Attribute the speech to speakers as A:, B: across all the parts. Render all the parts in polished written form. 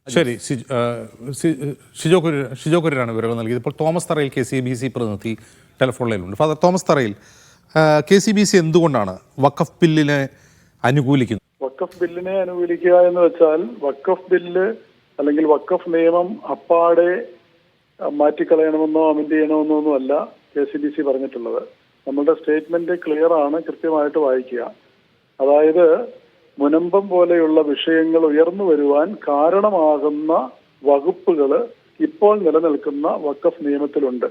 A: ശരി, ഷിജോ കുര്യനാണ് വിവരങ്ങൾ നൽകിയത്. ഇപ്പോൾ തോമസ് തറയിൽ KCBC പ്രതിനിധി ടെലിഫോൺ ലൈനിലുണ്ട്. ഫാദർ തോമസ് തറയിൽ, KCBC എന്തുകൊണ്ടാണ് വഖഫ് ബില്ലിനെ അനുകൂലിക്കുന്നത്?
B: വഖഫ് ബില്ലിനെ അനുകൂലിക്കുക എന്ന് വെച്ചാൽ വഖഫ് ബില്ല് അല്ലെങ്കിൽ വഖഫ് നിയമം അപ്പാടെ മാറ്റിക്കളയണമെന്നോ അമെൻഡ് ചെയ്യണമെന്നോ ഒന്നും അല്ല KCBC പറഞ്ഞിട്ടുള്ളത്. നമ്മളുടെ സ്റ്റേറ്റ്മെന്റ് ക്ലിയർ ആണ്, കൃത്യമായിട്ട് വായിക്കുക. അതായത് മുനമ്പം പോലെയുള്ള വിഷയങ്ങൾ ഉയർന്നു വരുവാൻ കാരണമാകുന്ന വകുപ്പുകൾ ഇപ്പോൾ നിലനിൽക്കുന്ന വഖഫ് നിയമത്തിലുണ്ട്.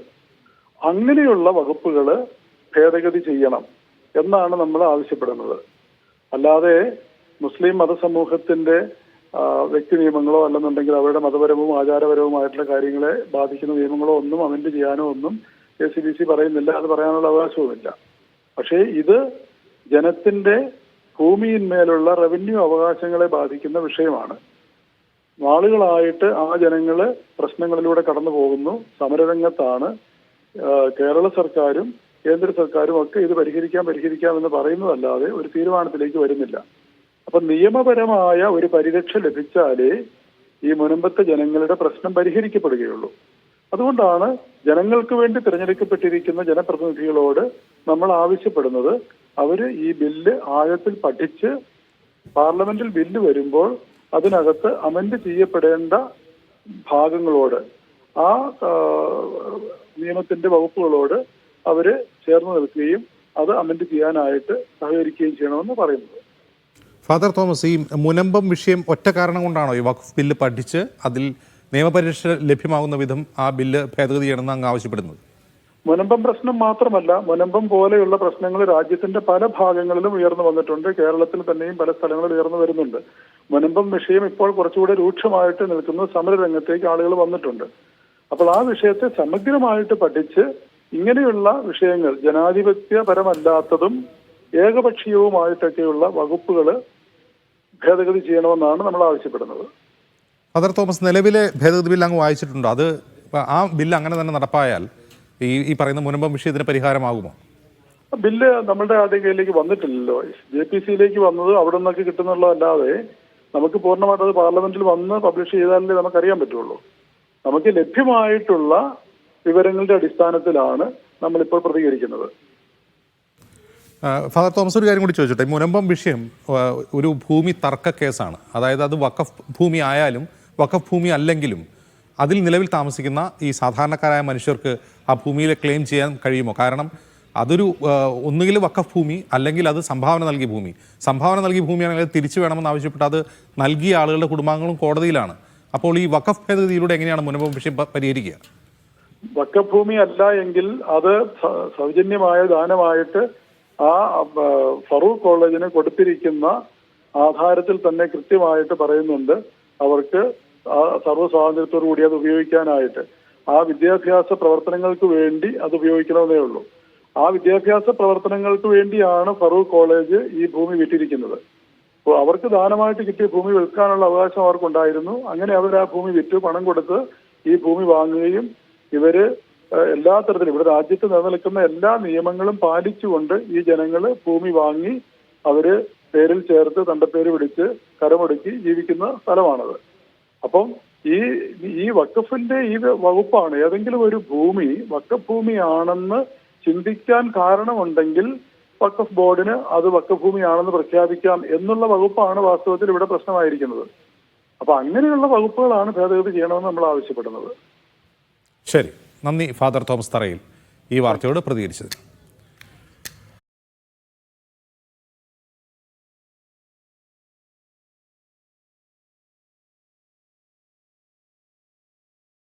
B: അങ്ങനെയുള്ള വകുപ്പുകൾ ഭേദഗതി ചെയ്യണം എന്നാണ് നമ്മൾ ആവശ്യപ്പെടുന്നത്. അല്ലാതെ മുസ്ലിം മതസമൂഹത്തിന്റെ വ്യക്തി നിയമങ്ങളോ അല്ലെന്നുണ്ടെങ്കിൽ അവരുടെ മതപരവും ആചാരപരവുമായിട്ടുള്ള കാര്യങ്ങളെ ബാധിക്കുന്ന നിയമങ്ങളോ ഒന്നും അമെൻഡ് ചെയ്യാനോ ഒന്നും KCBC പറയുന്നില്ല. അത് പറയാനുള്ള അവകാശവുമില്ല. പക്ഷേ ഇത് ജനത്തിന്റെ ഭൂമിയിന്മേലുള്ള റവന്യൂ അവകാശങ്ങളെ ബാധിക്കുന്ന വിഷയമാണ്. നാളുകളായിട്ട് ആ ജനങ്ങള് പ്രശ്നങ്ങളിലൂടെ കടന്നു പോകുന്നു. സമരരംഗത്താണ്. കേരള സർക്കാരും കേന്ദ്ര സർക്കാരും ഒക്കെ ഇത് പരിഹരിക്കാം എന്ന് പറയുന്നതല്ലാതെ ഒരു തീരുമാനത്തിലേക്ക് വരുന്നില്ല. അപ്പൊ നിയമപരമായ ഒരു പരിരക്ഷ ലഭിച്ചാലേ ഈ മുനമ്പത്തെ ജനങ്ങളുടെ പ്രശ്നം പരിഹരിക്കപ്പെടുകയുള്ളൂ. അതുകൊണ്ടാണ് ജനങ്ങൾക്ക് വേണ്ടി തിരഞ്ഞെടുക്കപ്പെട്ടിരിക്കുന്ന ജനപ്രതിനിധികളോട് നമ്മൾ ആവശ്യപ്പെടുന്നത് അവര് ഈ ബില്ല് ആഴത്തിൽ പഠിച്ച് പാർലമെന്റിൽ ബില്ല് വരുമ്പോൾ അതിനകത്ത് അമെൻഡ് ചെയ്യപ്പെടേണ്ട ഭാഗങ്ങളോട് ആ നിയമത്തിന്റെ വകുപ്പുകളോട് അവര് ചേർന്ന് നിൽക്കുകയും അത് അമെൻഡ് ചെയ്യാനായിട്ട് സഹകരിക്കുകയും ചെയ്യണമെന്ന് പറയുന്നത്.
A: ഫാദർ തോമസ്, ഈ മുനമ്പം വിഷയം ഒറ്റ കാരണം കൊണ്ടാണോ ഈ വഖഫ് ബില്ല് പഠിച്ച് അതിൽ നിയമപരിരക്ഷ ലഭ്യമാകുന്ന വിധം ആ ബില്ല് ഭേദഗതി ചെയ്യണമെന്ന് അങ്ങ് ആവശ്യപ്പെടുന്നത്?
B: മുനമ്പം പ്രശ്നം മാത്രമല്ല, മുനമ്പം പോലെയുള്ള പ്രശ്നങ്ങൾ രാജ്യത്തിന്റെ പല ഭാഗങ്ങളിലും ഉയർന്നു വന്നിട്ടുണ്ട്. കേരളത്തിൽ തന്നെയും പല സ്ഥലങ്ങളിൽ ഉയർന്നു വരുന്നുണ്ട്. മുനമ്പം വിഷയം ഇപ്പോൾ കുറച്ചുകൂടെ രൂക്ഷമായിട്ട് നിൽക്കുന്ന സമരരംഗത്തേക്ക് ആളുകൾ വന്നിട്ടുണ്ട്. അപ്പോൾ ആ വിഷയത്തെ സമഗ്രമായിട്ട് പഠിച്ച് ഇങ്ങനെയുള്ള വിഷയങ്ങൾ ജനാധിപത്യപരമല്ലാത്തതും ഏകപക്ഷീയവുമായിട്ടൊക്കെയുള്ള വകുപ്പുകൾ ഭേദഗതി ചെയ്യണമെന്നാണ് നമ്മൾ ആവശ്യപ്പെടുന്നത്.
A: ഫാദർ തോമസ്, നിലവിലെ ഭേദഗതി ബില്ല് അങ്ങ് വായിച്ചിട്ടുണ്ടോ? അത് ആ ബില്ല് അങ്ങനെ തന്നെ നടപ്പായാൽ ഈ പറയുന്ന മുനമ്പം വിഷയത്തിന് പരിഹാരമാകുമോ?
B: ബില്ല് നമ്മളുടെ ആദ്യ കയ്യിലേക്ക് വന്നിട്ടില്ലല്ലോ. JPC-യിലേക്ക് വന്നത് അവിടെ നിന്നൊക്കെ കിട്ടുന്നുള്ളതല്ലാതെ നമുക്ക് പൂർണ്ണമായിട്ട് അത് പാർലമെന്റിൽ വന്ന് പബ്ലിഷ് ചെയ്താലേ നമുക്കറിയാൻ പറ്റുള്ളൂ. നമുക്ക് ലഭ്യമായിട്ടുള്ള വിവരങ്ങളുടെ അടിസ്ഥാനത്തിലാണ് നമ്മളിപ്പോൾ പ്രതികരിക്കുന്നത്.
A: ഫാദർ തോമസ്, ഒരു കാര്യം കൂടി ചോദിച്ചോട്ടെ. മുനമ്പം വിഷയം ഒരു ഭൂമി തർക്ക കേസാണ്. അതായത് അത് വഖഫ് ഭൂമി ആയാലും വഖഫ് ഭൂമി അല്ലെങ്കിലും അതിൽ നിലവിൽ താമസിക്കുന്ന ഈ സാധാരണക്കാരായ മനുഷ്യർക്ക് ആ ഭൂമിയിലെ ക്ലെയിം ചെയ്യാൻ കഴിയുമോ? കാരണം അതൊരു ഒന്നുകിൽ വഖഫ് ഭൂമി അല്ലെങ്കിൽ അത് സംഭാവന നൽകിയ ഭൂമി. സംഭാവന നൽകിയ ഭൂമിയാണെങ്കിൽ തിരിച്ചു വേണമെന്ന് ആവശ്യപ്പെട്ട് അത് നൽകിയ ആളുകളുടെ കുടുംബാംഗങ്ങളും കോടതിയിലാണ്. അപ്പോൾ ഈ വഖഫ് ഭേദഗതിയിലൂടെ എങ്ങനെയാണ് മുനമ്പം വിഷയം പരിഹരിക്കുക?
B: വഖഫ് ഭൂമി അല്ല എങ്കിൽ അത് സൗജന്യമായ ദാനമായിട്ട് ആ ഫറൂഖ് കോളേജിന് കൊടുത്തിരിക്കുന്ന ആധാരത്തിൽ തന്നെ കൃത്യമായിട്ട് പറയുന്നുണ്ട് അവർക്ക് സർവ്വ സ്വാതന്ത്ര്യത്തോടു കൂടി അത് ഉപയോഗിക്കാനായിട്ട്. ആ വിദ്യാഭ്യാസ പ്രവർത്തനങ്ങൾക്ക് വേണ്ടി അത് ഉപയോഗിക്കണമെന്നേ ഉള്ളൂ. ആ വിദ്യാഭ്യാസ പ്രവർത്തനങ്ങൾക്ക് വേണ്ടിയാണ് ഫറൂഖ് കോളേജ് ഈ ഭൂമി വിറ്റിരിക്കുന്നത്. അപ്പോൾ അവർക്ക് ദാനമായിട്ട് കിട്ടിയ ഭൂമി വിൽക്കാനുള്ള അവകാശം അവർക്കുണ്ടായിരുന്നു. അങ്ങനെ അവർ ആ ഭൂമി വിറ്റ് പണം കൊടുത്ത് ഈ ഭൂമി വാങ്ങുകയും ഇവര് എല്ലാ തരത്തിലും ഇവിടെ രാജ്യത്ത് നിലനിൽക്കുന്ന എല്ലാ നിയമങ്ങളും പാലിച്ചുകൊണ്ട് ഈ ജനങ്ങള് ഭൂമി വാങ്ങി അവര് പേരിൽ ചേർത്ത് തണ്ടപ്പേര് പിടിച്ച് കരമൊടുക്കി ജീവിക്കുന്ന സ്ഥലമാണത്. അപ്പം ഈ വഖഫിന്റെ ഈ വകുപ്പാണ് ഏതെങ്കിലും ഒരു ഭൂമി വഖഫ് ഭൂമിയാണെന്ന് ചിന്തിക്കാൻ കാരണമുണ്ടെങ്കിൽ വഖഫ് ബോർഡിന് അത് വഖഫ് ഭൂമിയാണെന്ന് പ്രഖ്യാപിക്കാം എന്നുള്ള വകുപ്പാണ് വാസ്തവത്തിൽ ഇവിടെ പ്രശ്നമായിരിക്കുന്നത്. അപ്പൊ അങ്ങനെയുള്ള വകുപ്പുകളാണ് ഭേദഗതി ചെയ്യണമെന്ന് നമ്മൾ ആവശ്യപ്പെടുന്നത്.
A: ശരി, നന്ദി ഫാദർ തോമസ് തറയിൽ ഈ വാർത്തയോട് പ്രതികരിച്ചത്.